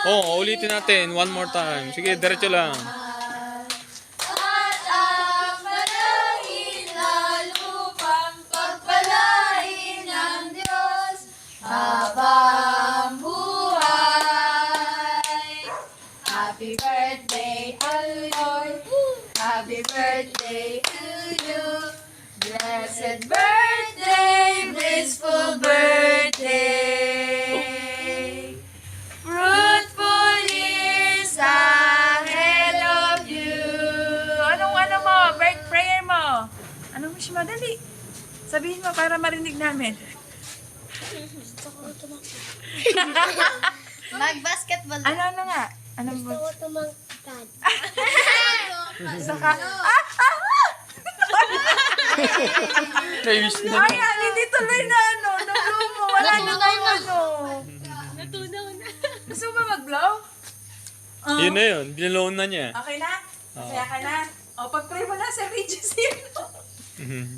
Oo, ulitin natin. One more time. Sige, diretso lang. At ang manalangin na lupang pagpalain ng Diyos habang buhay. Happy birthday to you. Happy birthday to you. Blessed birthday, blissful birthday. Fruitful years ahead of you. Ano mo? Prayer mo. Ano mo siya? Madali. Sabihin mo para marinig namin. Mag-basketball. Ano nga? Ano mo? Gusto ko tumangkad. Saka, Naiwish na. ayan, hindi tuloy na ano. Nablow mo. Wala na tayo ano. Natunaw na. Gusto mo ba mag-blow? Yun na yun. Binaloan na niya. Okay na? Masaya ka na? O, pag-pray mo na sa Regis. Mhm.